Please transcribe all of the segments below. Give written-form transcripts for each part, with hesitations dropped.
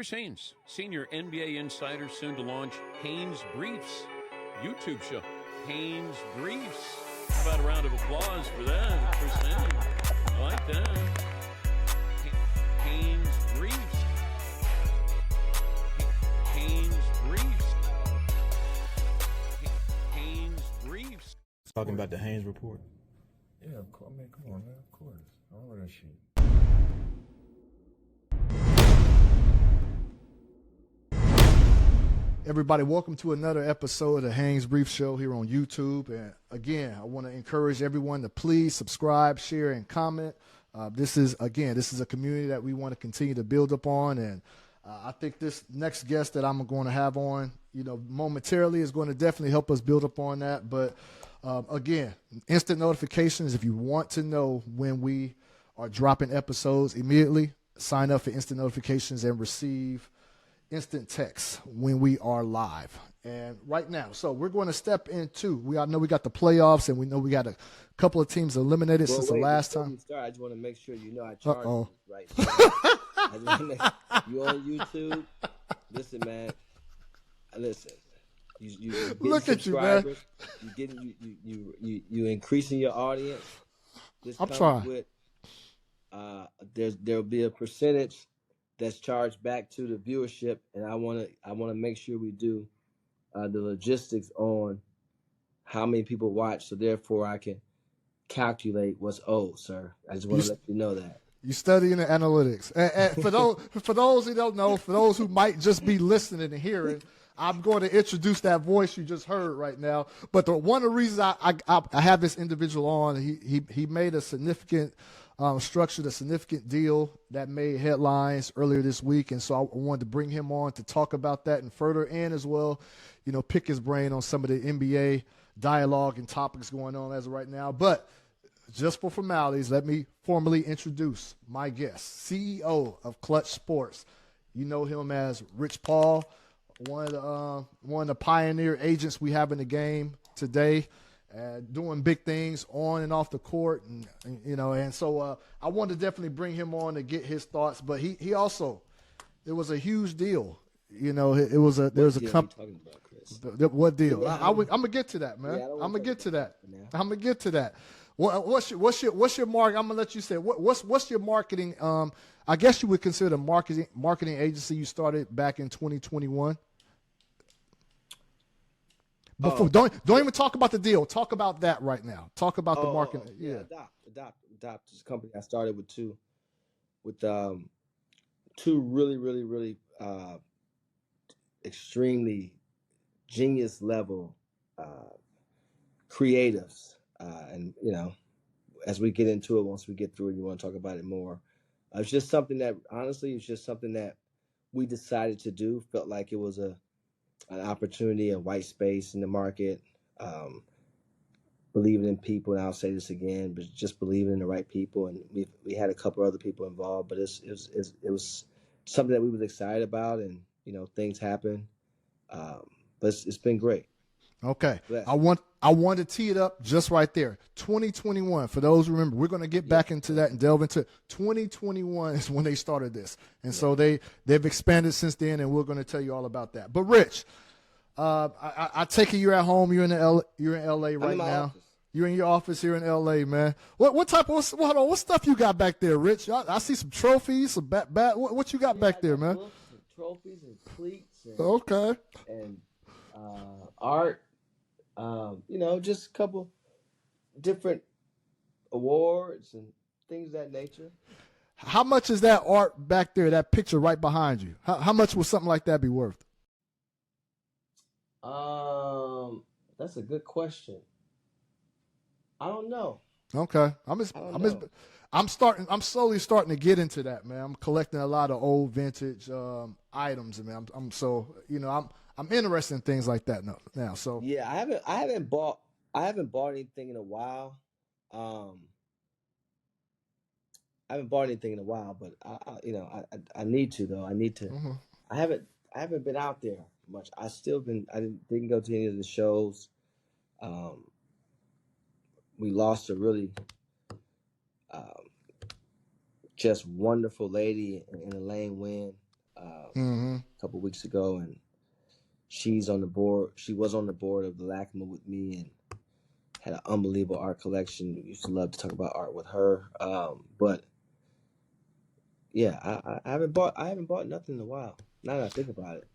Chris Haynes, senior NBA insider, soon to launch Haynes Briefs YouTube show. Haynes Briefs. How about a round of applause for that, Chris Haynes? I like that. Haynes Briefs. Haynes Briefs. Haynes Briefs. Talking about the Haynes report. Yeah, I mean, come on, man. Of course. I remember that shit. Everybody, welcome to another episode of the Haynes Brief Show here on YouTube. And again, I want to encourage everyone to please subscribe, share, and comment. This is a community that we want to continue to build upon. And I think this next guest that I'm going to have on, momentarily is going to definitely help us build upon that. But again, instant notifications. If you want to know when we are dropping episodes immediately, sign up for instant notifications and receive instant text when we are live. And right now, so we're going to step into, we all know we got the playoffs, and we know we got a couple of teams eliminated since the last time. I just want to make sure you know I charge you right now. You on YouTube? Listen, man. Listen. You look at you, man. You increasing your audience. I'm trying. With, there'll be a percentage that's charged back to the viewership, and I want to make sure we do the logistics on how many people watch, so therefore I can calculate what's owed, sir. I just want to let you know that. You studying the analytics. And for those who don't know, for those who might just be listening and hearing, I'm going to introduce that voice you just heard right now. But one of the reasons I have this individual on, he made a significant structured a significant deal that made headlines earlier this week, and so I wanted to bring him on to talk about that and further, and as well, pick his brain on some of the NBA dialogue and topics going on as of right now. But just for formalities, let me formally introduce my guest, CEO of Klutch Sports. You know him as Rich Paul, one of the pioneer agents we have in the game today. Doing big things on and off the court, and so I wanted to definitely bring him on to get his thoughts. But he also, it was a huge deal. There's a company. What deal? I'm gonna get to that, man. I'm gonna get to that. What's your mark? I'm gonna let you say what's your marketing? I guess you would consider the marketing agency you started back in 2021. Before, don't even talk about the deal. Talk about that right now. Talk about the marketing. Yeah. Adopt is a company I started with two really extremely genius level creatives, and as we get into it, once we get through it, you want to talk about it more. It's just something that we decided to do. Felt like it was an opportunity, a white space in the market, believing in people, and I'll say this again, but just believing in the right people. And we had a couple other people involved, but it was something that we was excited about, and things happen, but it's been great. Okay, I want to tee it up just right there. 2021. For those who remember, we're going to get back into that and delve into it. 2021 is when they started this, and so they've expanded since then, and we're going to tell you all about that. But Rich, I take it you're at home. You're in LA right now. Office. You're in your office here in LA, man. What type of what stuff you got back there, Rich? I see some trophies, some bat. What you got back there, man? Books and trophies and cleats. And, okay. And art. Just a couple different awards and things of that nature. How much is that art back there, that picture right behind you? How much would something like that be worth? That's a good question. I don't know. Okay. I'm slowly starting to get into that, man. I'm collecting a lot of old vintage items, man. I'm interested in things like that now. So yeah, I haven't bought anything in a while. I haven't bought anything in a while, but I need to though. I need to. Mm-hmm. I haven't been out there much. I didn't go to any of the shows. We lost a really just wonderful lady in Elaine Wynn. a couple weeks ago, and she's on the board. She was on the board of the LACMA with me, and had an unbelievable art collection. We used to love to talk about art with her. But yeah, I haven't bought nothing in a while. Now that I think about it,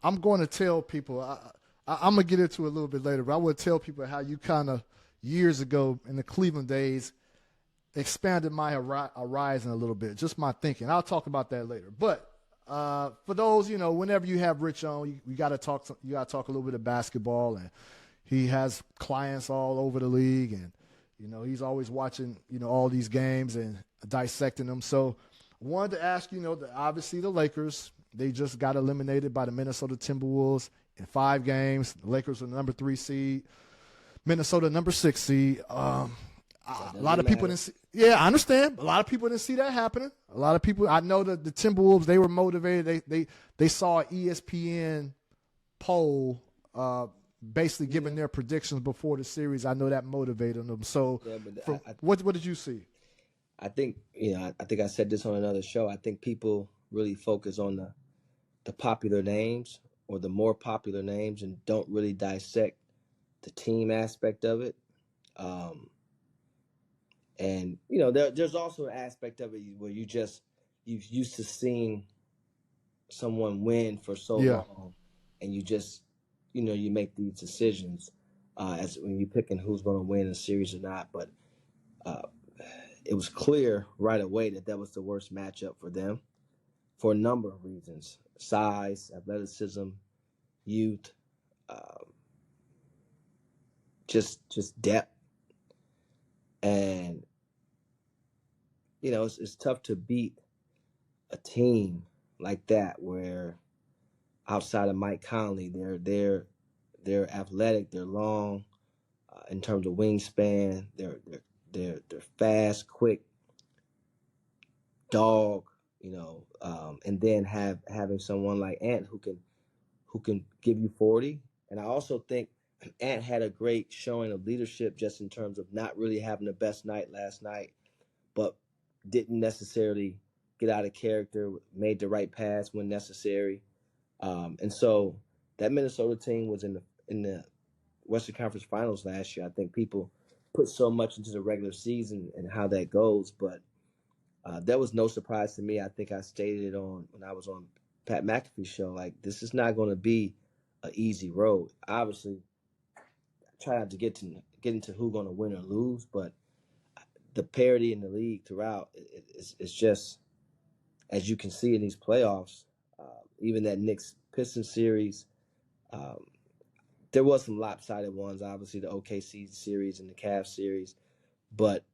I'm going to tell people. I'm gonna get into it a little bit later, but I would tell people how you kind of years ago in the Cleveland days expanded my horizon a little bit, just my thinking. I'll talk about that later. But for those, whenever you have Rich on, you got to talk. You got to talk a little bit of basketball, and he has clients all over the league, and he's always watching all these games and dissecting them. So I wanted to ask obviously the Lakers, they just got eliminated by the Minnesota Timberwolves in 5 games. The Lakers are the number 3 seed, Minnesota number 6 seed. A lot of people didn't see. Yeah, I understand. A lot of people didn't see that happening. A lot of people. I know that the Timberwolves, they were motivated. They saw an ESPN poll, basically giving their predictions before the series. I know that motivated them. So, what did you see? I think I think I said this on another show. I think people really focus on the popular names or the more popular names and don't really dissect the team aspect of it. And there's also an aspect of it where you've used to seeing someone win for so long, and you just you make these decisions as when you're picking who's going to win a series or not. But it was clear right away that was the worst matchup for them for a number of reasons: size, athleticism, youth, just depth. And it's tough to beat a team like that where outside of Mike Conley, they're athletic, they're long in terms of wingspan, they're fast, quick, dog, and then having someone like Ant who can give you 40. And I also think Ant had a great showing of leadership just in terms of not really having the best night last night, but didn't necessarily get out of character, made the right pass when necessary. And so that Minnesota team was in the Western Conference Finals last year. I think people put so much into the regular season and how that goes, but that was no surprise to me. I think I stated it when I was on Pat McAfee's show, like, this is not going to be an easy road. Obviously, I try not to get into who's going to win or lose, but the parity in the league throughout is just, as you can see in these playoffs, even that Knicks-Pistons series, there was some lopsided ones, obviously the OKC series and the Cavs series, but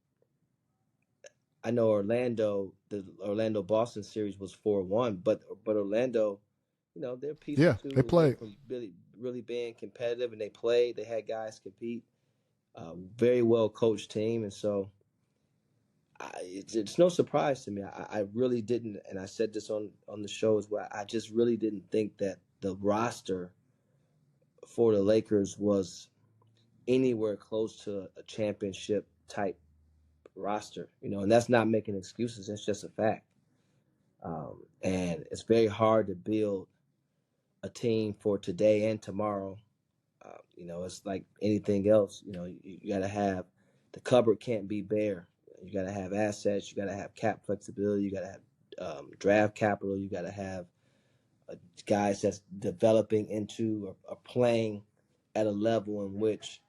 I know the Orlando-Boston series was 4-1, but Orlando, they're pieces too. They played. Really, really being competitive, and they played. They had guys compete. Very well coached team, and so it's no surprise to me. I really didn't, and I said this on the show as well. I just really didn't think that the roster for the Lakers was anywhere close to a championship type roster, and that's not making excuses. That's just a fact. And it's very hard to build a team for today and tomorrow. It's like anything else. You got to have, the cupboard can't be bare. You got to have assets. You got to have cap flexibility. You got to have draft capital. You got to have guys that's developing into or playing at a level in which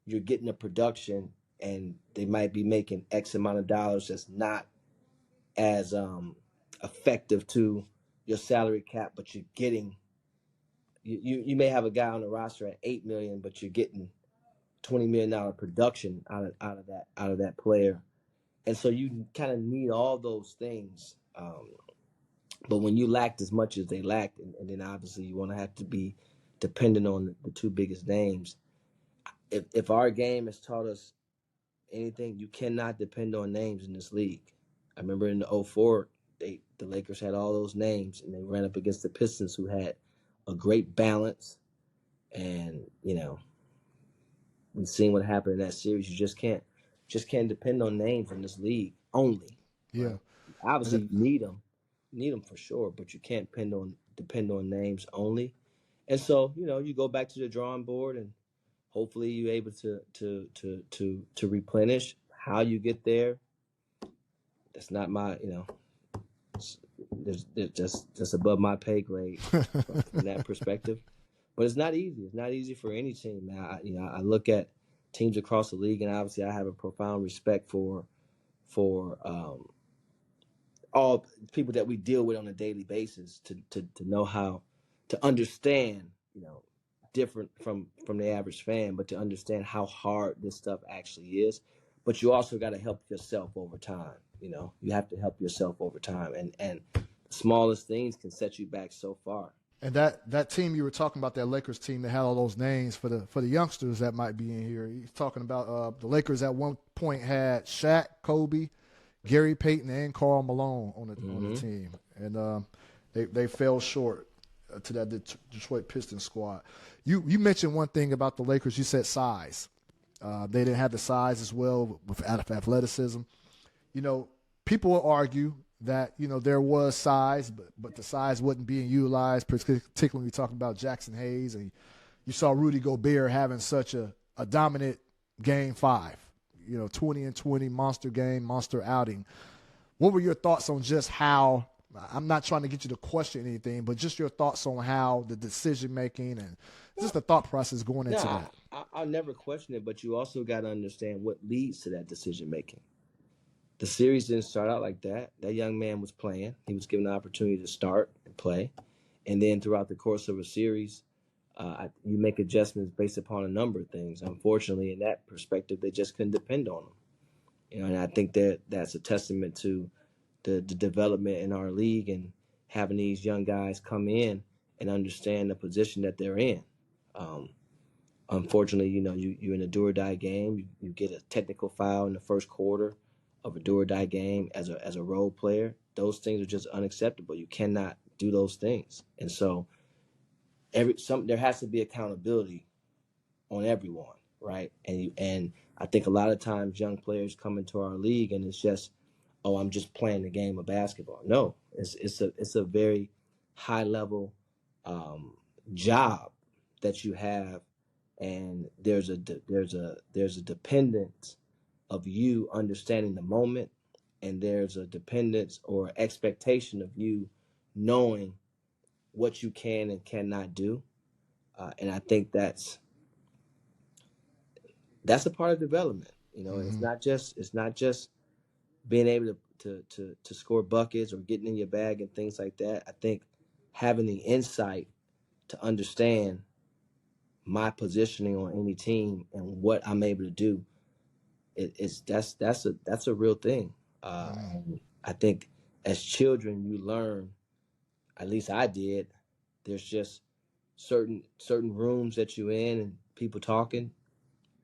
you're getting a production, and they might be making X amount of dollars that's not as effective to your salary cap, but you're getting, you may have a guy on the roster at $8 million, but you're getting $20 million production out of that player. And so you kind of need all those things. But when you lacked as much as they lacked, and then obviously you want to have to be dependent on the 2 biggest names. If our game has taught us anything, you cannot depend on names in this league. I remember in the 2004, the Lakers had all those names, and they ran up against the Pistons, who had a great balance. And we've seen what happened in that series. You just can't depend on names in this league only. Yeah. Right? Obviously, you need them, need them for sure, but you can't depend on names only. And so, you go back to the drawing board, and hopefully you're able to replenish. How you get there, that's not my, there's just above my pay grade from that perspective. But it's not easy. It's not easy for any team. I look at teams across the league, and obviously I have a profound respect for all people that we deal with on a daily basis to know how to understand, different from the average fan, but to understand how hard this stuff actually is. But you also got to help yourself over time. You have to help yourself over time, and the smallest things can set you back so far. And that team you were talking about, that Lakers team that had all those names for the youngsters that might be in here. He's talking about the Lakers at one point had Shaq, Kobe, Gary Payton, and Karl Malone on the team, and they fell short to that Detroit Pistons squad. You mentioned one thing about the Lakers. You said size. They didn't have the size as well with athleticism. People will argue that there was size, but the size wasn't being utilized, particularly when you're talking about Jaxon Hayes, and you saw Rudy Gobert having such a dominant Game 5, 20-20 monster game, monster outing. What were your thoughts on just how? I'm not trying to get you to question anything, but just your thoughts on how the decision making and just the thought process going into that. I'll never question it, but you also got to understand what leads to that decision making. The series didn't start out like that. That young man was playing. He was given the opportunity to start and play. And then throughout the course of a series, you make adjustments based upon a number of things. Unfortunately, in that perspective, they just couldn't depend on him. And I think that's a testament to the development in our league and having these young guys come in and understand the position that they're in. Unfortunately, you're in a do-or-die game. You get a technical foul in the first quarter of a do-or-die game as a role player. Those things are just unacceptable. You cannot do those things. And so there has to be accountability on everyone, right? And I think a lot of times young players come into our league and it's just, oh, I'm just playing the game of basketball. No, it's a very high level job that you have, and there's a dependence of you understanding the moment, and there's a dependence or expectation of you knowing what you can and cannot do, and I think that's a part of development. And it's not just being able to score buckets or getting in your bag and things like that. I think having the insight to understand my positioning on any team and what I'm able to do, that's a real thing. I think as children you learn, at least I did, there's just certain rooms that you're in and people talking.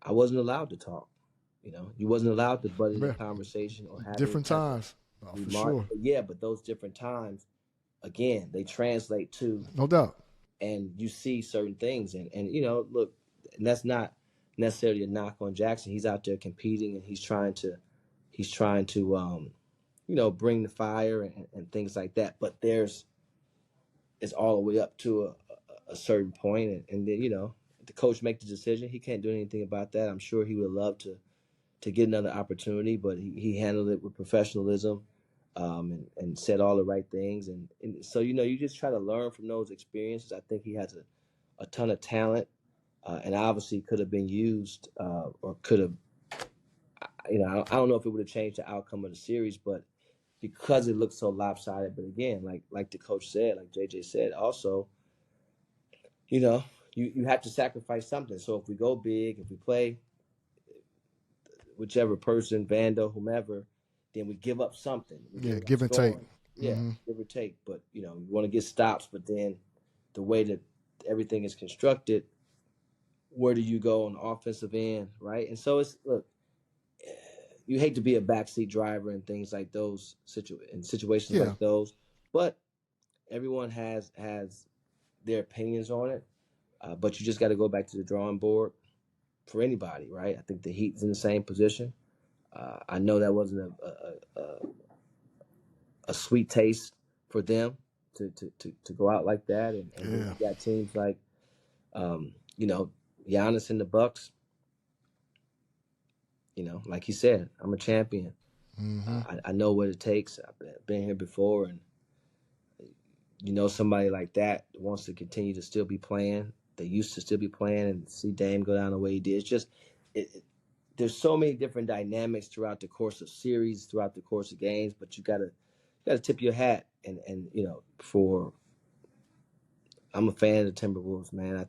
I wasn't allowed to talk. You wasn't allowed to butt in the conversation or have different times. For sure. But those different times, again, they translate to, no doubt. And you see certain things, and look, and that's not necessarily a knock on Jaxon. He's out there competing, and he's trying to bring the fire and things like that. But it's all the way up to a certain point, and then the coach make the decision. He can't do anything about that. I'm sure he would love to get another opportunity, but he handled it with professionalism, and said all the right things. And so, you just try to learn from those experiences. I think he has a ton of talent, and obviously could have been used, or could have, I don't know if it would have changed the outcome of the series, but because it looked so lopsided. But again, like the coach said, like JJ said, also, you have to sacrifice something. So if we go big, if we play whichever person, Vando, whomever, then we give up something. Give and take. Yeah, give or take. But, you want to get stops, but then the way that everything is constructed, where do you go on the offensive end, right? And so look, you hate to be a backseat driver and things like those, situations like those, but everyone has their opinions on it, but you just got to go back to the drawing board for anybody, right? I think the Heat's in the same position. I know that wasn't a sweet taste for them to go out like that. And then you got teams like, Giannis and the Bucks. Like he said, I'm a champion. I know what it takes. I've been here before, and somebody like that wants to continue to still be playing. They used to still be playing, and see Dame go down the way he did. It's just there's so many different dynamics throughout the course of series, throughout the course of games. But you gotta tip your hat, and I'm a fan of the Timberwolves, man.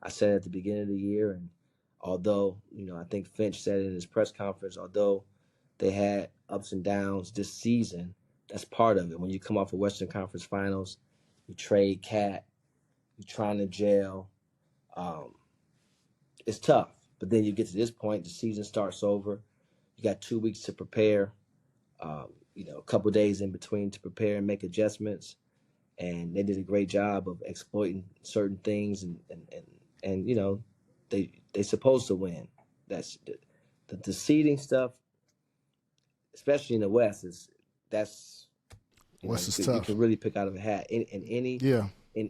I said at the beginning of the year, and although I think Finch said it in his press conference, although they had ups and downs this season, that's part of it. When you come off of Western Conference Finals, you trade Cat, you're trying to gel. It's tough, but then you get to this point, the season starts over. You got 2 weeks to prepare. A couple days in between to prepare and make adjustments. And they did a great job of exploiting certain things, and they're supposed to win. That's the seeding stuff, especially in the West. West is you tough. can really pick out of a hat. In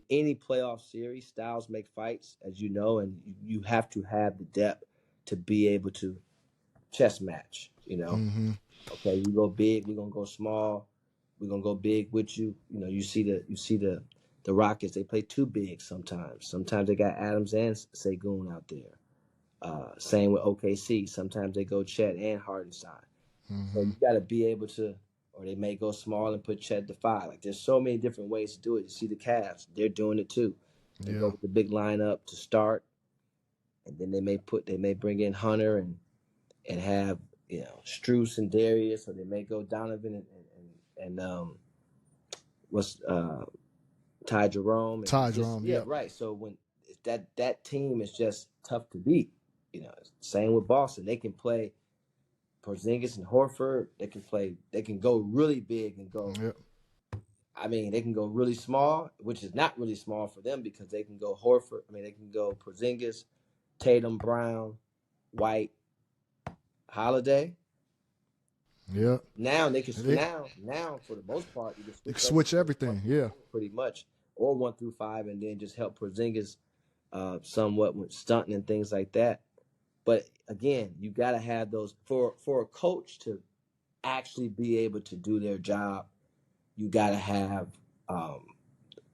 any playoff series, styles make fights, as you know, and you have to have the depth to be able to chess match. Okay, you go big, we're gonna go small. We're gonna go big with you. You see the Rockets. They play too big sometimes. Sometimes they got Adams and Sengun out there. Same with OKC. Sometimes they go Chet and Hardenstein. So you got to be able to, or they may go small and put Chet to 5. Like there's so many different ways to do it. You see the Cavs, they're doing it too. They go with the big lineup to start, and then they may bring in Hunter and have Strus and Darius, or they may go Donovan and Ty Jerome. Right. So when that team is just tough to beat. Same with Boston. They can play Porzingis and Horford. They can go really big and go. Yep. I mean, they can go really small, which is not really small for them because they can go Horford. I mean, they can go Porzingis, Tatum, Brown, White, Holiday. Yeah. Now they can now for the most part you can switch everything. Yeah. Pretty much, or 1 through 5, and then just help Porzingis somewhat with stunting and things like that. But again, you got to have those for a coach to actually be able to do their job. You got to have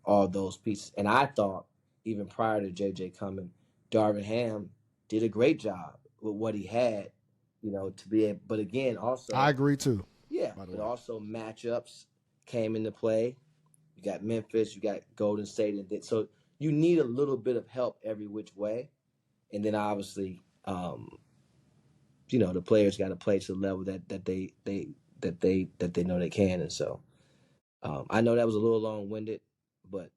all those pieces. And I thought even prior to JJ coming, Darvin Ham did a great job with what he had. To be able, but again, also I agree too. Yeah, but also matchups came into play. You got Memphis, you got Golden State, and so you need a little bit of help every which way, and then obviously, the players got to play to the level that they know they can, and so I know that was a little long-winded, but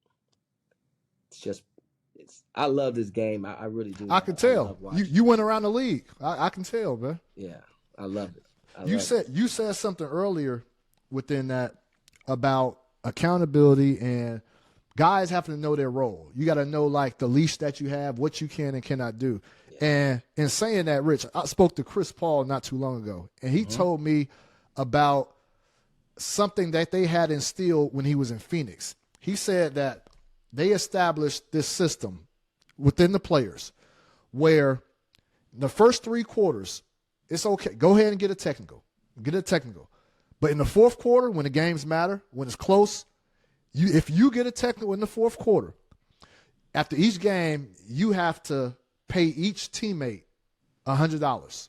I love this game. I really do. I can tell. You went around the league. I can tell, man. Yeah, I love it. You said something earlier within that about accountability and guys having to know their role. You got to know like the leash that you have, what you can and cannot do. Yeah. And in saying that, Rich, I spoke to Chris Paul not too long ago, and he told me about something that they had instilled when he was in Phoenix. He said that they established this system within the players where the first 3 quarters, it's okay. Go ahead and get a technical. But in the fourth quarter, when the games matter, when it's close, if you get a technical in the fourth quarter, after each game, you have to pay each teammate $100.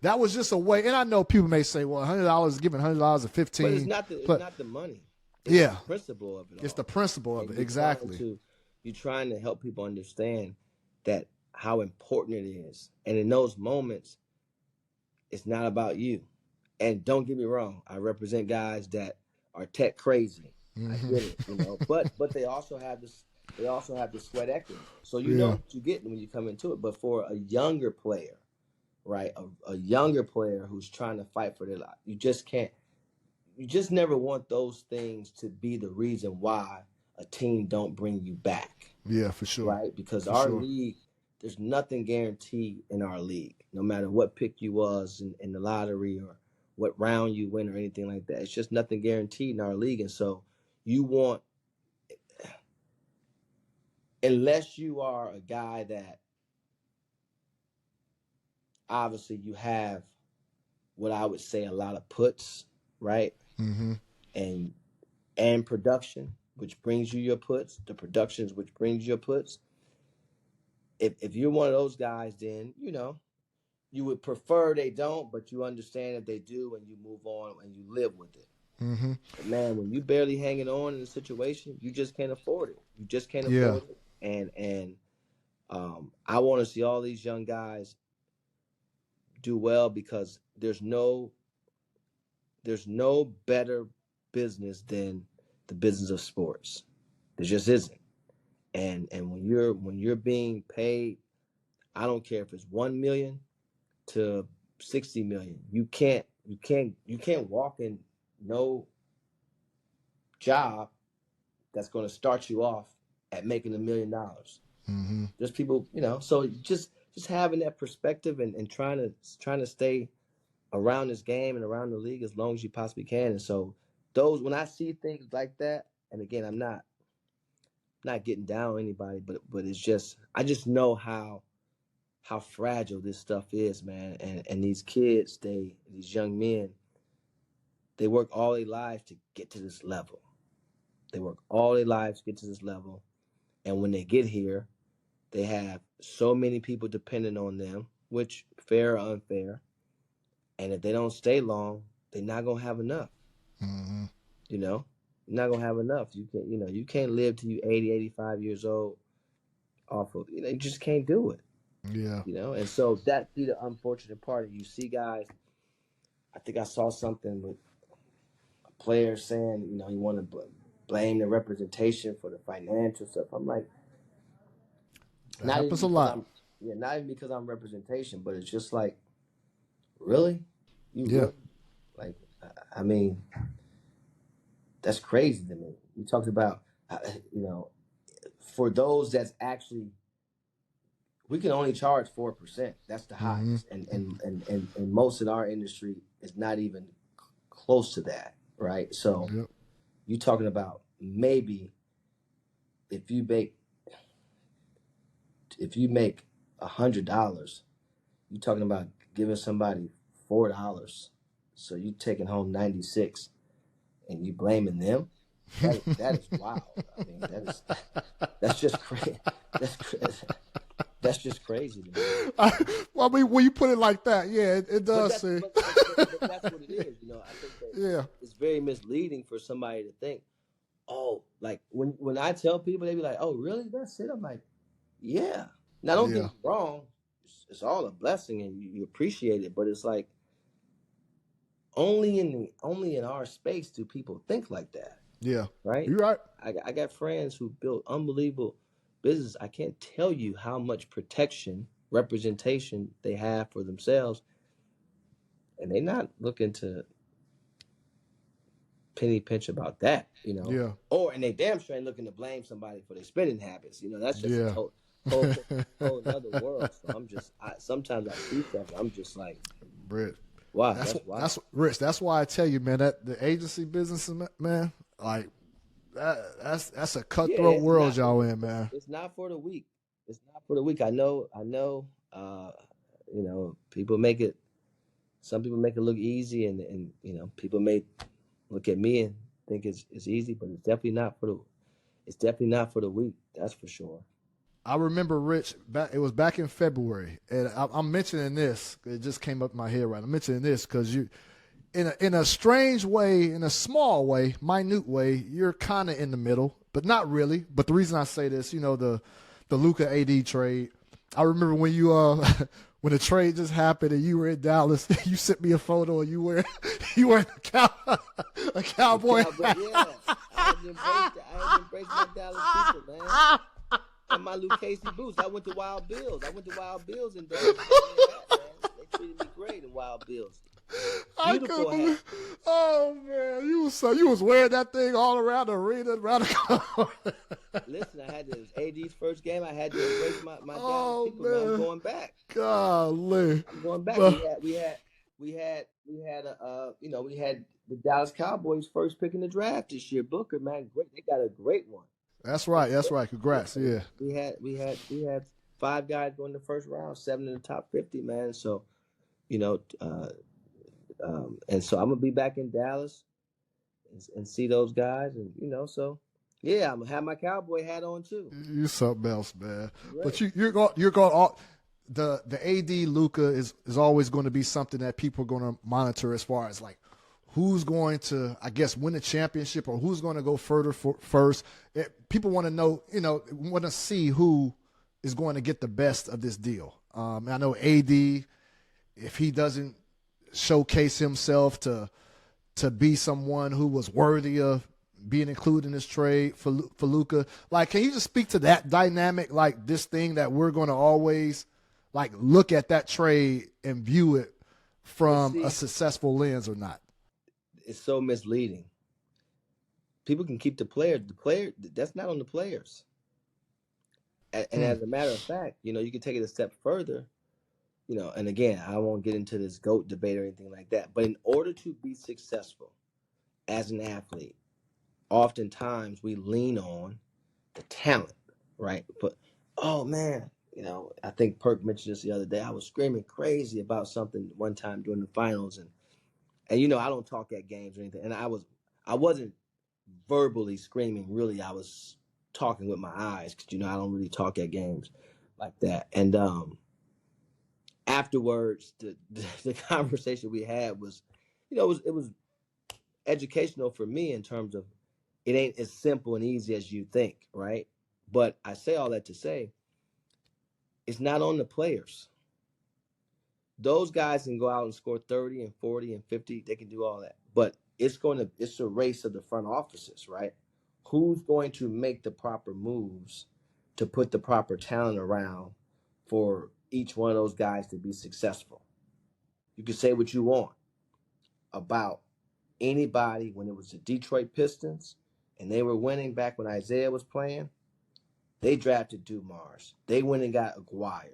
That was just a way. And I know people may say, well, $100 is giving $100 to 15. But it's not the money. It's the principle of it all. It's the principle of it, exactly. You're trying to help people understand that how important it is. And in those moments, it's not about you. And don't get me wrong, I represent guys that are tech crazy. I get it, But they also have this. They also have the sweat equity. So know what you get when you come into it. But for a younger player, right, a younger player who's trying to fight for their life, you just can't. You just never want those things to be the reason why a team don't bring you back. Yeah, for sure. Right? Because our league, there's nothing guaranteed in our league. No matter what pick you was in the lottery what round you win or anything like that. It's just nothing guaranteed in our league. And so you want, unless you are a guy that obviously you have what I would say a lot of puts, right? Mm-hmm. And production, which brings you your puts, the productions which brings your puts. If you're one of those guys, then you would prefer they don't, but you understand if they do, and you move on and you live with it. Mm-hmm. But man, when you barely hanging on in a situation, you just can't afford it. You just can't Yeah. afford it. And I want to see all these young guys do well, because there's no better business than the business of sports. There just isn't. And when you're being paid, I don't care if it's 1 million to 60 million. You can't walk in no job that's going to start you off at making $1 million. Mm-hmm. There's people, so just having that perspective and trying to stay around this game and around the league as long as you possibly can. And so when I see things like that, and again, I'm not getting down on anybody, but it's just, I just know how fragile this stuff is, man. And these kids, these young men, they work all their lives to get to this level. They work all their lives to get to this level. And when they get here, they have so many people depending on them, which fair or unfair. And if they don't stay long, they're not going to have enough. Mm-hmm. You're not going to have enough. You can't live till you 80, 85 years old off of, you just can't do it. Yeah. And so that'd be the unfortunate part. You see guys, I think I saw something with a player saying, you want to blame the representation for the financial stuff. I'm like, That happens a lot. Not even because I'm representation, but it's just like, really? Yeah. Like, I mean, that's crazy to me. You talked about, for those that's actually, we can only charge 4%. That's the highest, and most in our industry is not even close to that, right? So, you're talking about maybe if you make $100, you're talking about giving somebody $4, so you taking home 96, and you blaming them. That is wild. I mean, that's just crazy. That's just crazy to me. Well, I mean, when you put it like that, yeah, it does. But that's what it is. I think that it's very misleading for somebody to think, oh, like when I tell people, they be like, oh, really? That's it? I'm like, yeah. Now, don't get me wrong. It's all a blessing, and you appreciate it. But it's like only in our space do people think like that. Yeah. Right? You're right. I got friends who built unbelievable business. I can't tell you how much representation they have for themselves, and they're not looking to penny pinch about that, Yeah. And they damn sure ain't looking to blame somebody for their spending habits. That's just a whole other world. So sometimes I see stuff, and I'm just like, Brett. Wow, that's Rich. That's why I tell you, man, that the agency business, man, like that's a cutthroat world y'all in, man. It's not for the weak. It's not for the weak. I know. People make it. Some people make it look easy, and people may look at me and think it's easy, but it's definitely not for the. It's definitely not for the weak. That's for sure. I remember, Rich, it was back in February, and I'm mentioning this. It just came up in my head right. I'm mentioning this because you, in a strange way, in a small way, minute way, you're kind of in the middle, but not really. But the reason I say this, the Luka AD trade. I remember when you when the trade just happened and you were in Dallas, you sent me a photo and you were a cowboy. Yeah, I had embraced my Dallas people, man. And my Lucchese boots. I went to Wild Bills. In Dallas. They treated me great in Wild Bills. Beautiful hat. Oh man, you was wearing that thing all around the arena, around the corner. Listen, I had this AD's first game. I had to embrace my Dallas people. Man. I'm going back. Golly, I'm going back. We we had we had the Dallas Cowboys first pick in the draft this year. Booker, man, great. They got a great one. That's right. That's right. Congrats. Yeah. We had 5 guys going in the first round, 7 in the top 50, man. So, you know, and so I'm gonna be back in Dallas and see those guys, and so yeah, I'm gonna have my cowboy hat on too. You something else, man. Right. But you're going all the AD Luka is always going to be something that people are going to monitor as far as like who's going to, I guess, win the championship or who's going to go first. People want to know, want to see who is going to get the best of this deal. I know AD, if he doesn't showcase himself to be someone who was worthy of being included in this trade for Luka, like, can you just speak to that dynamic, like this thing that we're going to always like look at that trade and view it from a successful lens or not? It's so misleading. People can keep the player. The player, that's not on the players. And as a matter of fact, you can take it a step further. And again, I won't get into this GOAT debate or anything like that. But in order to be successful as an athlete, oftentimes we lean on the talent, right? But, oh, man, I think Perk mentioned this the other day. I was screaming crazy about something one time during the finals. And I don't talk at games or anything. And I wasn't verbally screaming, really. I was talking with my eyes because, I don't really talk at games like that. And afterwards, the conversation we had was, it was educational for me in terms of it ain't as simple and easy as you think, right? But I say all that to say it's not on the players. Those guys can go out and score 30 and 40 and 50. They can do all that. But it's a race of the front offices, right? Who's going to make the proper moves to put the proper talent around for each one of those guys to be successful? You can say what you want about anybody when it was the Detroit Pistons and they were winning back when Isaiah was playing. They drafted Dumars. They went and got Aguirre.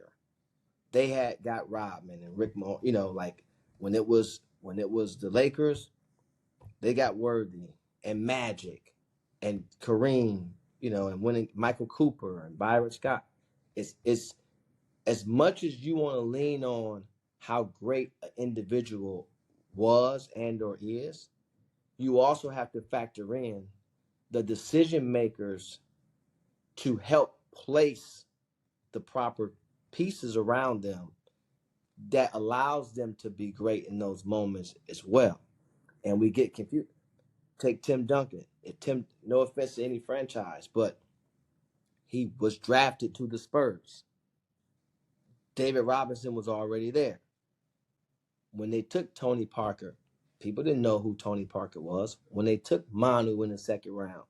They got Rodman and Rick Mahorn. Like when it was the Lakers, they got Worthy and Magic and Kareem, and winning Michael Cooper and Byron Scott. It's as much as you want to lean on how great an individual was and or is, you also have to factor in the decision makers to help place the proper pieces around them that allows them to be great in those moments as well. And we get confused. Take Tim Duncan. No offense to any franchise, but he was drafted to the Spurs. David Robinson was already there. When they took Tony Parker, people didn't know who Tony Parker was. When they took Manu in the second round,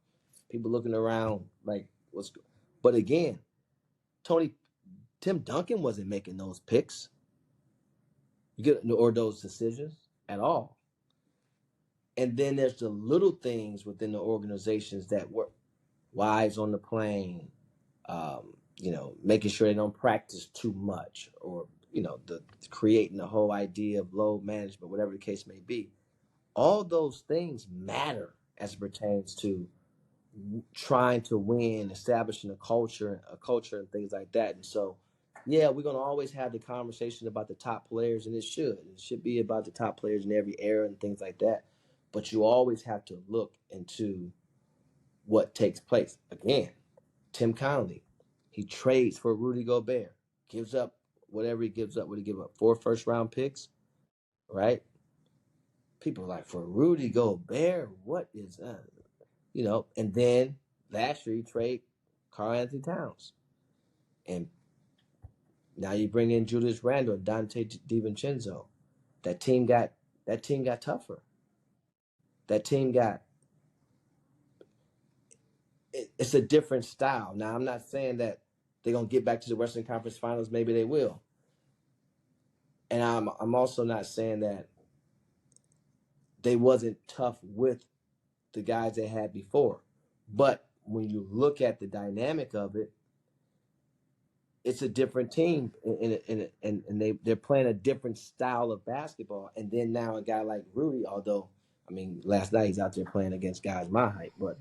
people looking around like, what's good? But again, Tim Duncan wasn't making those picks. Or those decisions at all. And then there's the little things within the organizations that work. Wives on the plane, making sure they don't practice too much, or the creating the whole idea of load management, whatever the case may be. All those things matter as it pertains to trying to win, establishing a culture and things like that. And so, yeah, we're going to always have the conversation about the top players, and it should be about the top players in every era and things like that. But you always have to look into what takes place. Again, Tim Connolly, he trades for Rudy Gobert, gives up whatever he gives up. What did he give up? 4 first-round picks, right? People are like, for Rudy Gobert, what is that? And then last year he trade Karl-Anthony Towns. And now you bring in Julius Randle and Dante DiVincenzo. That team got tougher. That team it's a different style. Now, I'm not saying that they're going to get back to the Western Conference Finals. Maybe they will. And I'm also not saying that they wasn't tough with the guys they had before. But when you look at the dynamic of it, it's a different team, and they're playing a different style of basketball. And then now a guy like Rudy, although I mean last night he's out there playing against guys my height, but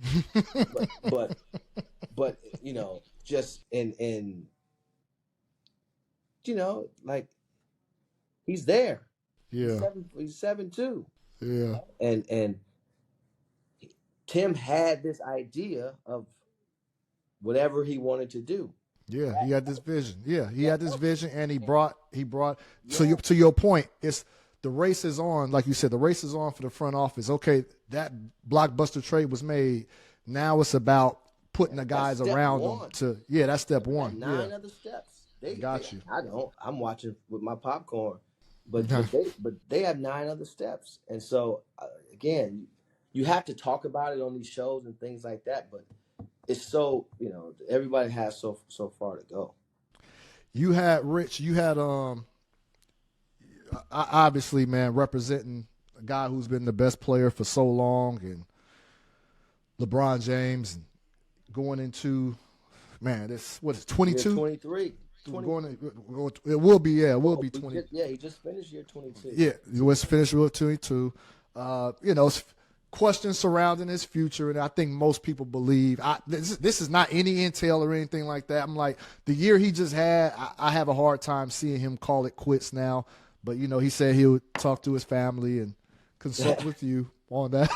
you know, just in you know, like he's there. Yeah. He's 7'2". Yeah. And Tim had this idea of whatever he wanted to do. Yeah, he had this vision. Yeah, he had this vision, and he brought. To your point, it's the race is on. Like you said, the race is on for the front office. Okay, that blockbuster trade was made. Now it's about putting the guys around them to. Yeah, that's step one. Nine other steps. Got you. I don't. I'm watching with my popcorn, but they have 9 other steps, and so again, you have to talk about it on these shows and things like that, but. It's so, you know, everybody has so far to go. You had Rich. You had obviously, man, representing a guy who's been the best player for so long, and LeBron James, and going into, man, this what is 22? 23. It will be, yeah, it will be 20. He just finished year 22. Yeah, he was finished with 22. You know, questions surrounding his future, and I think most people believe this is not any intel or anything like that. I'm like, the year he just had, I have a hard time seeing him call it quits now. But you know, he said he would talk to his family and consult with you on that.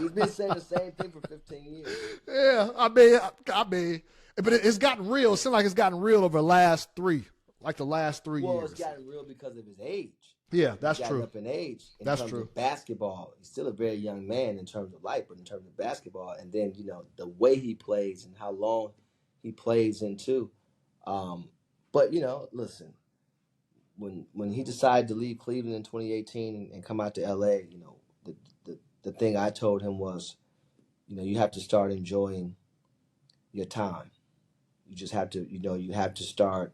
He's been saying the same thing for 15 years. Yeah, I mean, but it's gotten real. It seems like it's gotten real over the last 3 years. Well, it's gotten real because of his age. Yeah, that's He's true. Up in age. That's terms true. Of basketball, he's still a very young man in terms of life, but in terms of basketball, and then you know the way he plays and how long he plays into. But you know, listen, when he decided to leave Cleveland in 2018 and come out to LA, you know, the thing I told him was, you know, you have to start enjoying your time. You just have to, you know, you have to start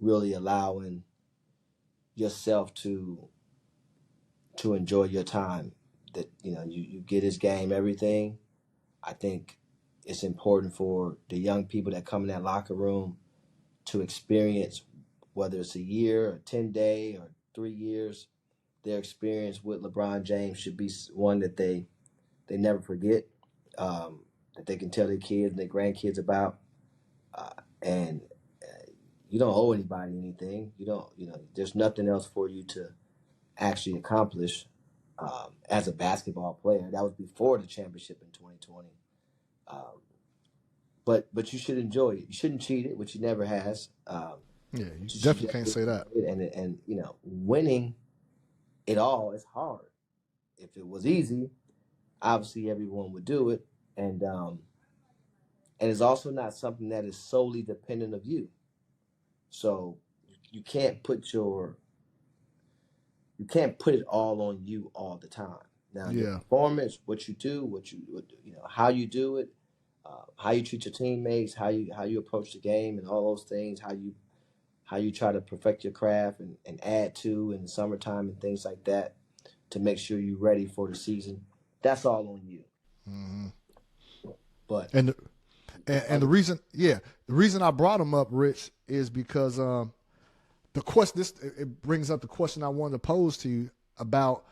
really allowing yourself to enjoy your time. That you know you get his game, everything. I think it's important for the young people that come in that locker room to experience, whether it's a year or 10-day or 3 years, their experience with LeBron James should be one that they never forget, that they can tell their kids and their grandkids about. And you don't owe anybody anything. You know, there's nothing else for you to actually accomplish as a basketball player. That was before the championship in 2020. But you should enjoy it. You shouldn't cheat it, which he never has. Yeah, you definitely can't say that. And you know, winning it all is hard. If it was easy, obviously everyone would do it. And it's also not something that is solely dependent of you. So you can't put it all on you all the time. Now, your performance, what you do, you know, how you do it, how you treat your teammates, how you approach the game, and all those things, how you try to perfect your craft and add to in the summertime and things like that to make sure you're ready for the season. That's all on you. Mm-hmm. But and the reason I brought him up, Rich, is because the question it brings up the question I wanted to pose to you about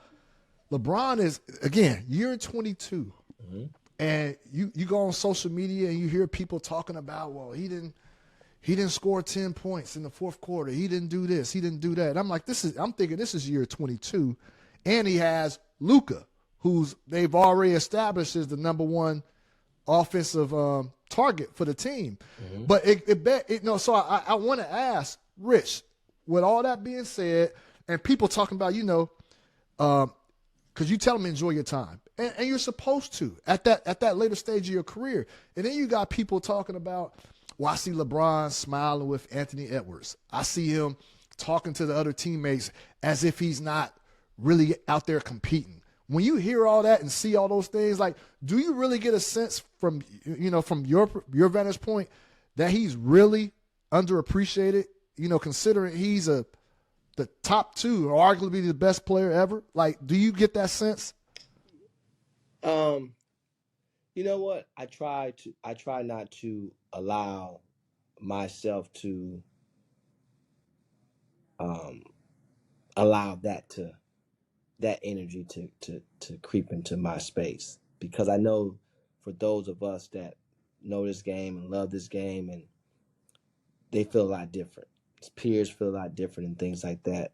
LeBron is, again, year 22. Mm-hmm. And you go on social media and you hear people talking about, well, he didn't score 10 points in the fourth quarter. He didn't do this. He didn't do that. And I'm like, I'm thinking this is year 22. And he has Luka, who's they've already established as the number one offensive target for the team. Mm-hmm. But so I want to ask Rich, with all that being said, and people talking about, you know, because you tell them enjoy your time, and you're supposed to at that later stage of your career. And then you got people talking about, well, I see LeBron smiling with Anthony Edwards. I see him talking to the other teammates as if he's not really out there competing. When you hear all that and see all those things, like, do you really get a sense from your vantage point that he's really underappreciated? You know, considering he's the top 2 or arguably the best player ever. Like, do you get that sense? You know what? I try not to allow myself to allow that energy to creep into my space, because I know for those of us that know this game and love this game, and they feel a lot different. His peers feel a lot different and things like that.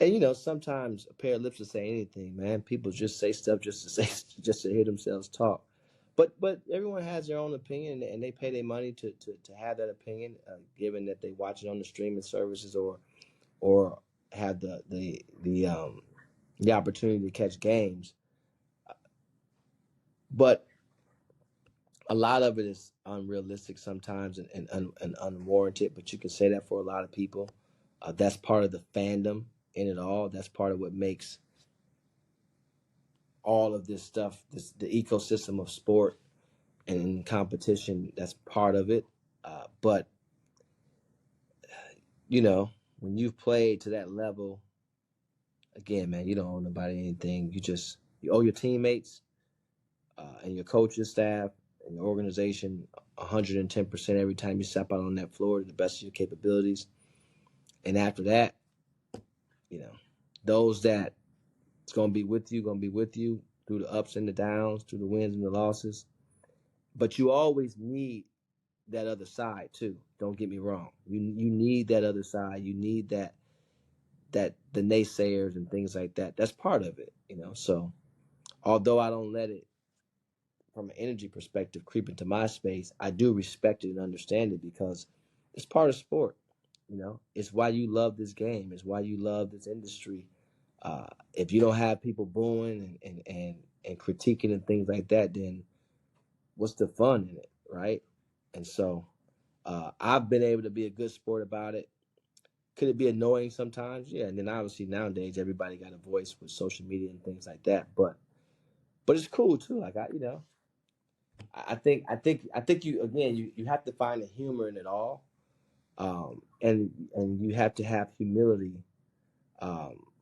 And sometimes a pair of lips will say anything, man. People just say stuff just to hear themselves talk. But everyone has their own opinion, and they pay their money to have that opinion, given that they watch it on the streaming services or have the opportunity to catch games. But a lot of it is unrealistic sometimes and unwarranted. But you can say that for a lot of people. That's part of the fandom in it all. That's part of what makes all of this stuff, the ecosystem of sport and competition. That's part of it. But when you've played to that level, again, man, you don't owe nobody anything. You owe your teammates and your coaching staff and your organization 110% every time you step out on that floor to the best of your capabilities. And after that, those that it's going to be with you through the ups and the downs, through the wins and the losses. But you always need that other side too. Don't get me wrong. You need that other side. You need that the naysayers and things like that. That's part of it, So although I don't let it, from an energy perspective, creep into my space, I do respect it and understand it, because it's part of sport. It's why you love this game. It's why you love this industry. If you don't have people booing and critiquing and things like that, then what's the fun in it, right? And so I've been able to be a good sport about it. Could it be annoying sometimes? Yeah. And then obviously nowadays everybody got a voice with social media and things like that. But it's cool too. Like I think you, again, you have to find the humor in it all, and you have to have humility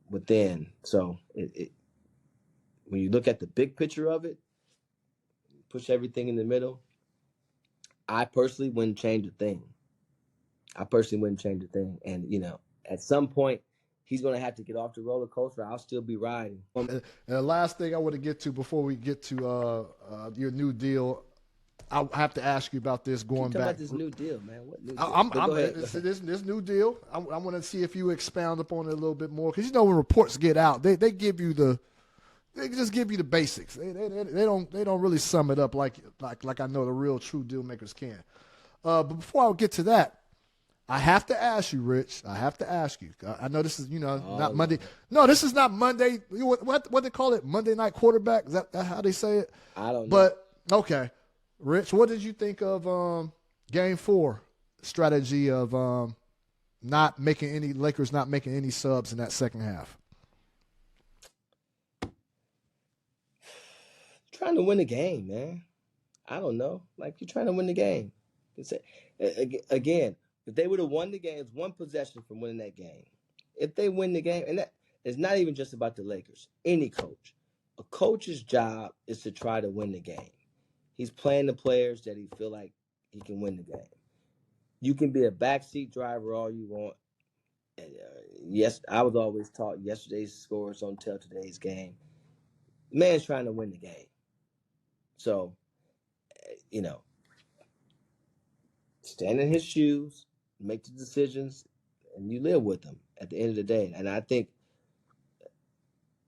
within. So when you look at the big picture of it, push everything in the middle. I personally wouldn't change a thing. And at some point, he's going to have to get off the roller coaster. I'll still be riding. And the last thing I want to get to before we get to your new deal, I have to ask you about this going back. About this new deal, man. What new deal? Go ahead. This new deal. I want to see if you expound upon it a little bit more, because when reports get out, they give you they just give you the basics. They don't really sum it up like I know the real true deal makers can. But before I get to that, I have to ask you, Rich. I have to ask you. I know this is not Monday. No, this is not Monday. What they call it? Monday night quarterback. Is that how they say it? I don't know. But okay, Rich, what did you think of Game 4 strategy of Lakers not making any subs in that second half? Trying to win the game, man. I don't know. Like, you're trying to win the game. Again, if they would have won the game, it's one possession from winning that game. If they win the game, and that it's not even just about the Lakers. Any coach. A coach's job is to try to win the game. He's playing the players that he feel like he can win the game. You can be a backseat driver all you want. Yes, I was always taught yesterday's scores don't tell today's game. Man's trying to win the game. So, stand in his shoes, make the decisions, and you live with them at the end of the day. And I think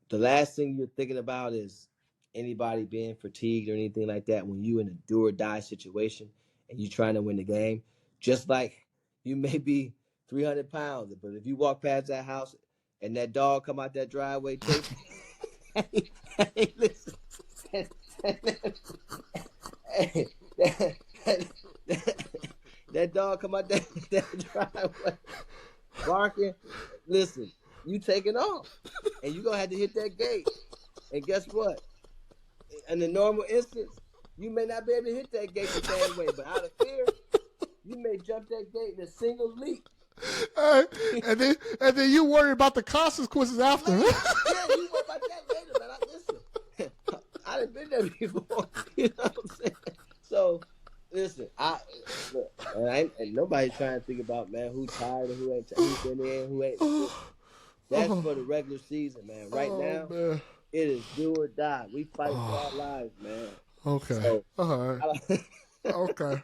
the last thing you're thinking about is anybody being fatigued or anything like that when you in a do or die situation and you're trying to win the game. Just like you may be 300 pounds, but if you walk past that house and that dog come out that driveway, hey, listen. That dog come out that driveway barking. Listen, you taking off, and you gonna have to hit that gate. And guess what? In the normal instance, you may not be able to hit that gate the same way, but out of fear, you may jump that gate in a single leap. And then you worry about the consequences after. Yeah, you worry about that later, man. Listen, I've been there before. You know what I'm saying? So, listen, and nobody's trying to think about, man, who tired or who ain't, who's been in, who ain't. That's for the regular season, man. Right now, man. it is do or die. We fight for our lives, man. Okay. So, All right. Okay.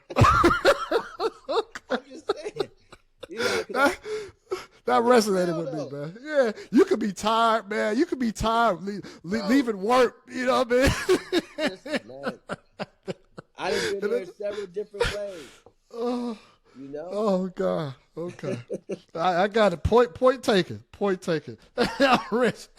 I'm just saying. You know, That resonated with me, man. Yeah, you could be tired, man. You could be tired leaving work. You know what I mean? Listen, man. I done been there several different ways. You know? Oh God. Okay. I got it. Point taken. Point taken. Rich.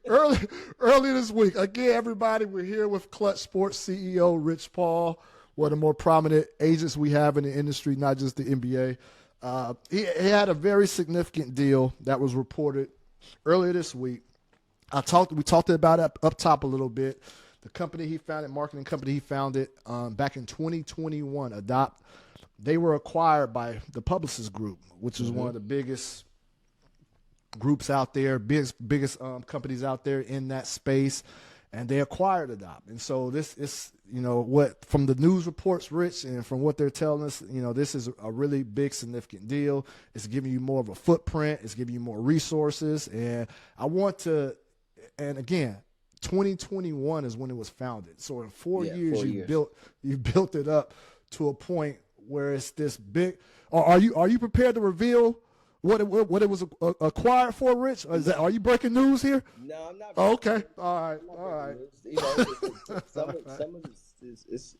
Early this week, again, everybody, we're here with Klutch Sports CEO Rich Paul, one of the more prominent agents we have in the industry, not just the NBA. He had a very significant deal that was reported earlier this week. We talked about it up top a little bit. The company he founded, marketing company he founded back in 2021, Adopt, they were acquired by the Publicis Group, which is one of the biggest groups out there, biggest companies out there in that space, and they acquired Adopt. And so this is, what from the news reports, Rich, and from what they're telling us, this is a really big, significant deal. It's giving you more of a footprint. It's giving you more resources. And I want to, and again, 2021 is when it was founded. So in 4 years, you built it up to a point where it's this big. Or are you prepared to reveal what it was acquired for, Rich? Or are you breaking news here? No, I'm not. Oh, okay. All right. Some of this is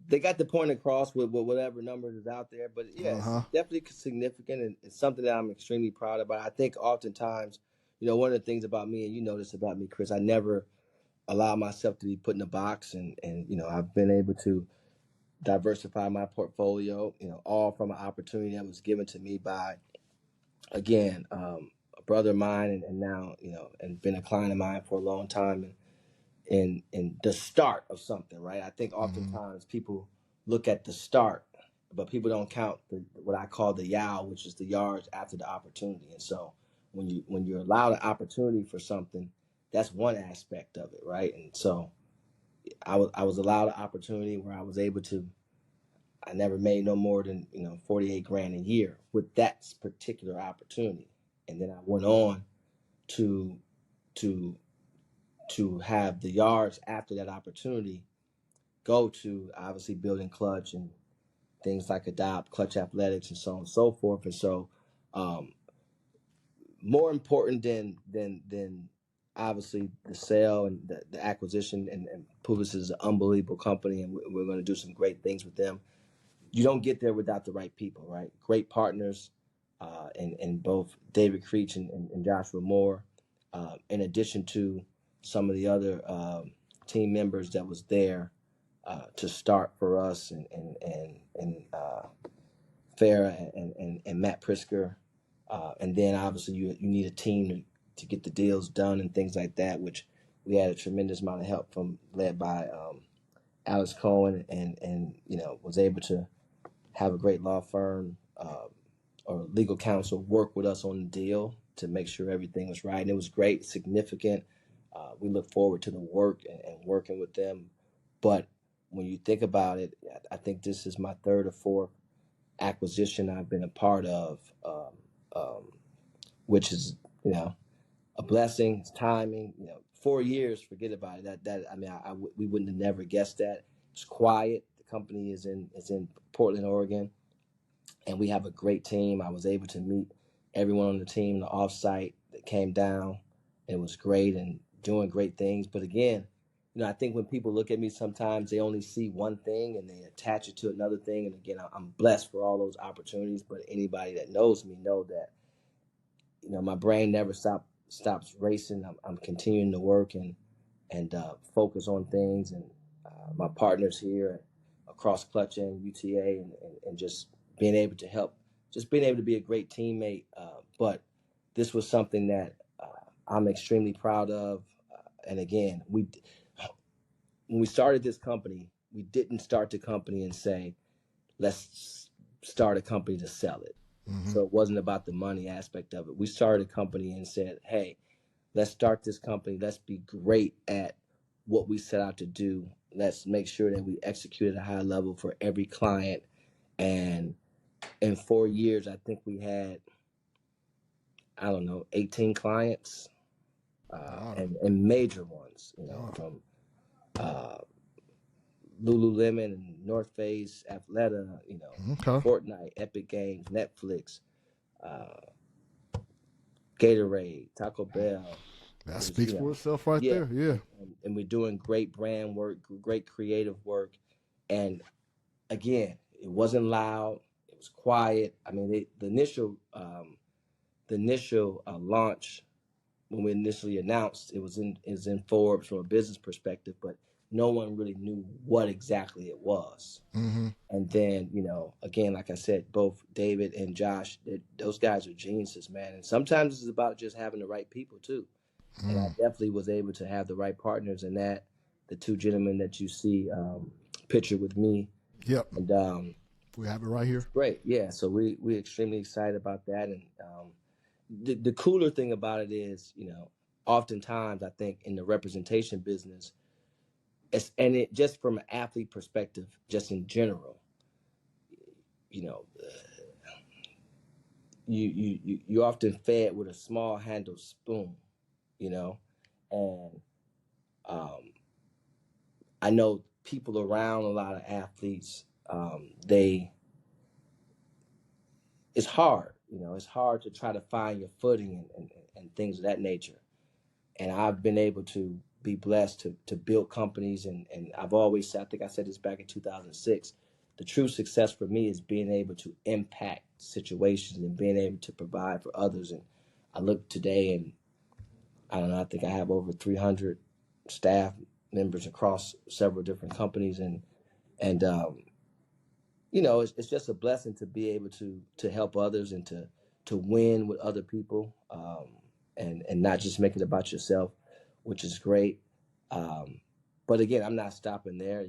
they got the point across with whatever numbers is out there, but yeah, it's definitely significant, and it's something that I'm extremely proud about. I think oftentimes, one of the things about me, and you know this about me, Chris, I never allow myself to be put in a box, and I've been able to diversify my portfolio, all from an opportunity that was given to me by, again, a brother of mine, and now, and been a client of mine for a long time, and in the start of something, right? I think oftentimes people look at the start, but people don't count what I call the yow, which is the yards after the opportunity. And so when you're allowed an opportunity for something, that's one aspect of it, right? And so I was allowed an opportunity where I was able to. I never made no more than $48,000 a year with that particular opportunity, and then I went on to have the yards after that opportunity go to obviously building Klutch and things like Adopt, Klutch Athletics, and so on and so forth. And so, more important than obviously the sale and the acquisition, and Publicis is an unbelievable company, and we're going to do some great things with them. You don't get there without the right people, right? Great partners, and both David Creech and Joshua Moore, in addition to some of the other team members that was there to start for us, and Farah and Matt Prisker, and then obviously you need a team to get the deals done and things like that, which we had a tremendous amount of help led by Alex Cohen, and was able to have a great law firm or legal counsel work with us on the deal to make sure everything was right. And it was great, significant. We look forward to the work and working with them. But when you think about it, I think this is my third or fourth acquisition I've been a part of, which is, a blessing. It's timing. 4 years, forget about it. We wouldn't have never guessed that. It's quiet. The company is in Portland, Oregon, and we have a great team. I was able to meet everyone on the team, the offsite that came down. It was great and doing great things. But again, I think when people look at me, sometimes they only see one thing and they attach it to another thing. And again, I'm blessed for all those opportunities. But anybody that knows me know that, my brain never stops racing. I'm continuing to work and focus on things, and my partners here across Klutch and UTA, and just being able to help, just being able to be a great teammate. But this was something that I'm extremely proud of. And again, when we started this company, we didn't start the company and say, let's start a company to sell it. So it wasn't about the money aspect of it. We started a company and said, hey, let's start this company. Let's be great at what we set out to do let's make sure that we execute at a high level for every client. And in 4 years, I think we had, I don't know, 18 clients, and major ones, from Lululemon and North Face, Athleta, Okay. Fortnite, Epic Games, Netflix, Gatorade, Taco Bell. That speaks for itself right there. Yeah. And we're doing great brand work, great creative work. And again, it wasn't loud. It was quiet. I mean, the initial launch, when we initially announced, it was in Forbes from a business perspective, but no one really knew what exactly it was. Mm-hmm. And then, again, like I said, both David and Josh, those guys are geniuses, man. And sometimes it's about just having the right people too. And I definitely was able to have the right partners in that. The two gentlemen that you see pictured with me. Yep. And we have it right here. Great. Yeah. So we're extremely excited about that. And the cooler thing about it is, oftentimes I think in the representation business, it just from an athlete perspective, just in general, you're often fed with a small handled spoon, and I know people around a lot of athletes, it's hard, it's hard to try to find your footing and things of that nature. And I've been able to be blessed to build companies. And I've always said, I think I said this back in 2006, the true success for me is being able to impact situations and being able to provide for others. And I look today and I don't know, I think I have over 300 staff members across several different companies. And it's just a blessing to be able to help others and to win with other people, and not just make it about yourself, which is great. But again, I'm not stopping there.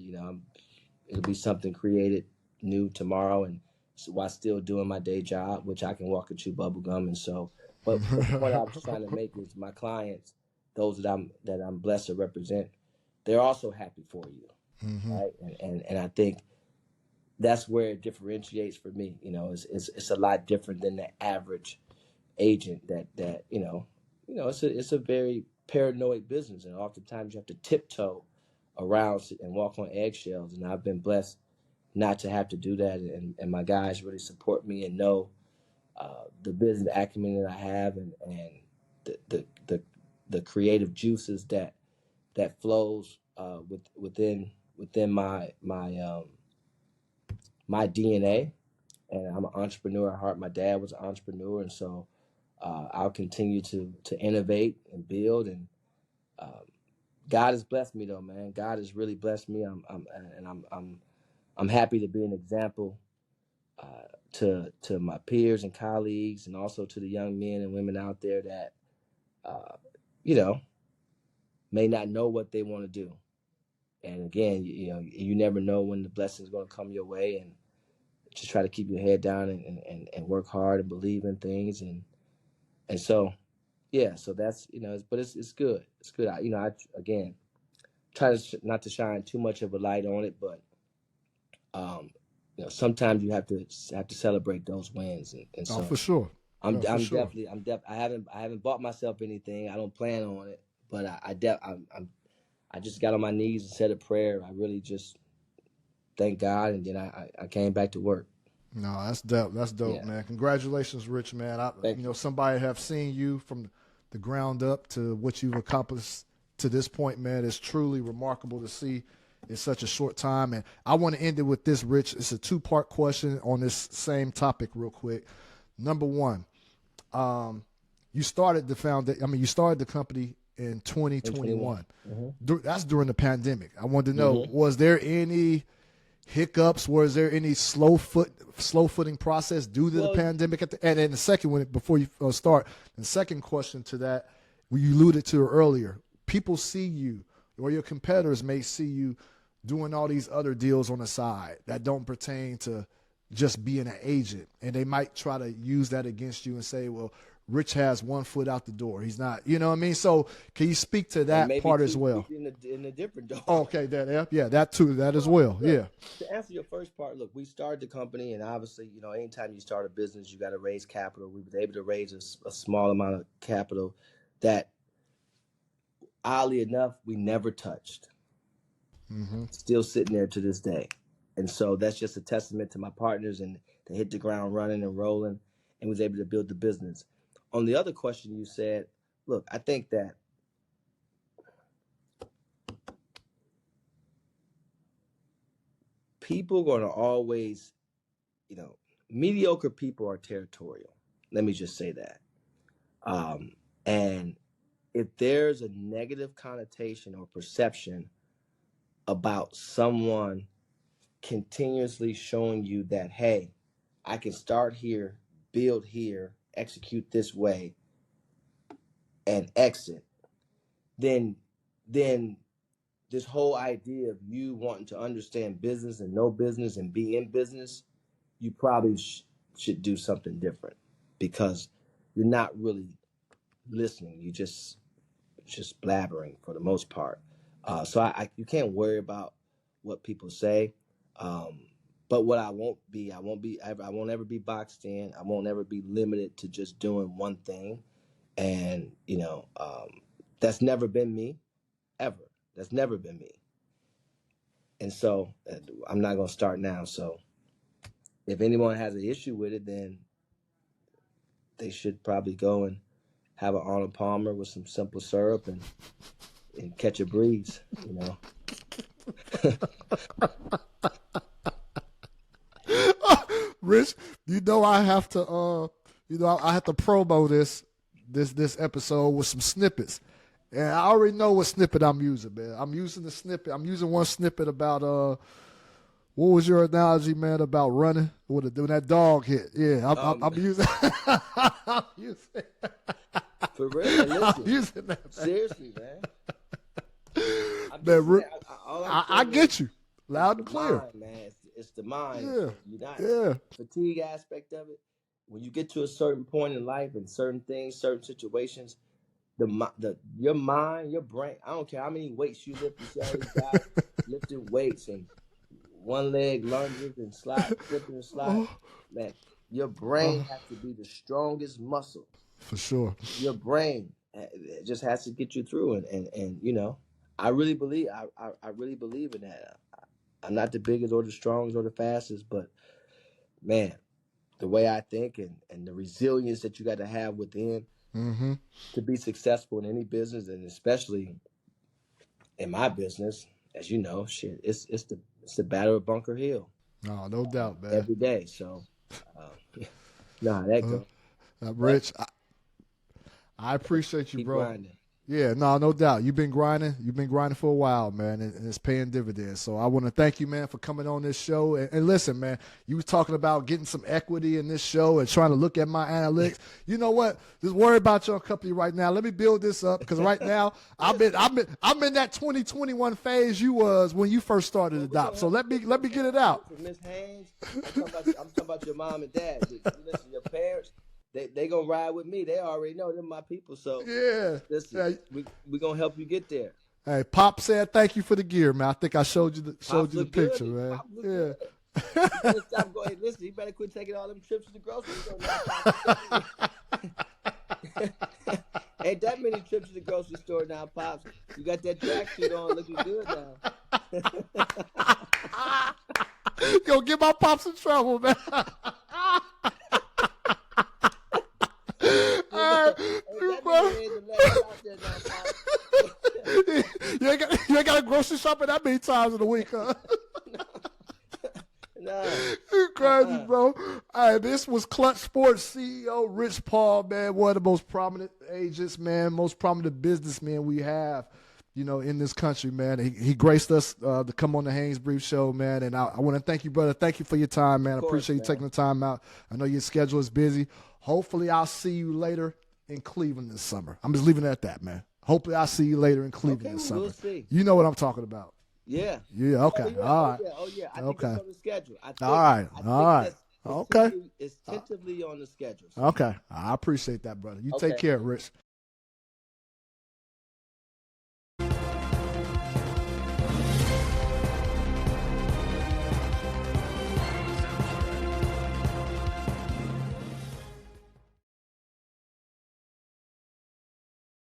It'll be something created new tomorrow, and so while still doing my day job, which I can walk and chew bubble gum. And so, but the point I was trying to make is my clients, those that I'm blessed to represent, they're also happy for you, right? And I think that's where it differentiates for me. It's a lot different than the average agent that it's a very paranoid business, and oftentimes you have to tiptoe around and walk on eggshells. And I've been blessed not to have to do that, and my guys really support me and know the business acumen that I have, and the creative juices that flows within my DNA. And I'm an entrepreneur at heart. My dad was an entrepreneur, and so I'll continue to innovate and build. And God has blessed me, though, man. God has really blessed me. I'm happy to be an example to my peers and colleagues, and also to the young men and women out there that may not know what they want to do. And again, you never know when the blessing is going to come your way, and just try to keep your head down and work hard and believe in things. And so, yeah, so that's, but it's good. It's good. I again, try to not to shine too much of a light on it, but, sometimes you have to celebrate those wins. And so for sure. I haven't bought myself anything. I don't plan on it, but I just got on my knees and said a prayer. I really just thank God, and then I came back to work. No, that's dope. That's dope, Yeah. man. Congratulations, Rich, man. Somebody have seen you from the ground up to what you've accomplished to this point, man. It's truly remarkable to see in such a short time. And I want to end it with this, Rich. It's a two-part question on this same topic real quick. Number one, you started the company in 2021. Mm-hmm. That's during the pandemic. I wanted to know, was there any hiccups? Was there any slow footing process due to the pandemic? And then the second one, before you start, the second question to that, you alluded to earlier. People see you, or your competitors may see you doing all these other deals on the side that don't pertain to just being an agent, and they might try to use that against you and say, well, Rich has 1 foot out the door. He's not, you know what I mean? So can you speak to And that maybe part 2 as well? feet in a different door. Okay, that too, that as well. Yeah. To answer your first part, look, we started the company, and obviously, anytime you start a business, you got to raise capital. We were able to raise a small amount of capital that, oddly enough, we never touched. Still sitting there to this day. And so that's just a testament to my partners, and they hit the ground running and rolling and was able to build the business. On the other question you said, look, I think that people are going to always, mediocre people are territorial. Let me just say that. And if there's a negative connotation or perception about someone continuously showing you that, hey, I can start here, build here, execute this way, and exit, then this whole idea of you wanting to understand business and know business and be in business, you probably should do something different, because you're not really listening. You just blabbering for the most part. So you can't worry about what people say. But what I won't ever be boxed in. I won't ever be limited to just doing one thing. And, that's never been me, ever. That's never been me. And so I'm not going to start now. So if anyone has an issue with it, then they should probably go and have an Arnold Palmer with some simple syrup and catch a breeze, Rich, I have to I have to promo this episode with some snippets. And I already know what snippet I'm using, man. I'm using one snippet about what was your analogy, man, about running when that dog hit? Yeah, I'm using I'm using for real. Listen, I'm using that, man. Seriously, man. I get you loud and clear. Mind, man. It's the mind. Yeah. You're not fatigue aspect of it. When you get to a certain point in life and certain things, certain situations, your mind, your brain, I don't care how many weights you lift. You see all these guys lifting weights and one leg lunges and flipping and slide. Man, your brain has to be the strongest muscle. For sure. Your brain just has to get you through. And I really believe in that. I'm not the biggest or the strongest or the fastest, but man, the way I think and the resilience that you got to have within to be successful in any business, and especially in my business, as you know, it's the battle of Bunker Hill. No doubt, man. Every day. So, that goes. Rich, I appreciate you, keep bro. grinding. Yeah, no doubt. You've been grinding for a while, man, and it's paying dividends. So I want to thank you, man, for coming on this show. And listen, man, you was talking about getting some equity in this show and trying to look at my analytics. You know what? Just worry about your company right now. Let me build this up, because right now I'm in that 2021 phase you was when you first started the doc. So let me get it out. Miss Haynes, I'm talking about your mom and dad. Listen, your parents. They gonna ride with me. They already know they're my people. So listen, we gonna help you get there. Hey, Pop said thank you for the gear, man. I think I showed you the picture, man. Yeah. Stop going. Listen, you better quit taking all them trips to the grocery store. Ain't that many trips to the grocery store now, Pops. You got that tracksuit on, looking good now. Yo, get my Pops in trouble, man. You ain't got a grocery shopping that many times in a week, huh? No. You crazy, bro. All right, this was Klutch Sports CEO Rich Paul, man, one of the most prominent agents, man, most prominent businessmen we have, in this country, man. He graced us to come on the Haynes Briefs show, man, and I want to thank you, brother. Thank you for your time, man. I appreciate you taking the time out. I know your schedule is busy. Hopefully I'll see you later in Cleveland this summer. I'm just leaving it at that, man. Hopefully I'll see you later in Cleveland this summer. We'll see. You know what I'm talking about. Yeah. Yeah, okay. All right. Oh, yeah. I think it's on the schedule. All right. Okay. It's tentatively on the schedule. Okay. I appreciate that, brother. You take Okay. care, Rich.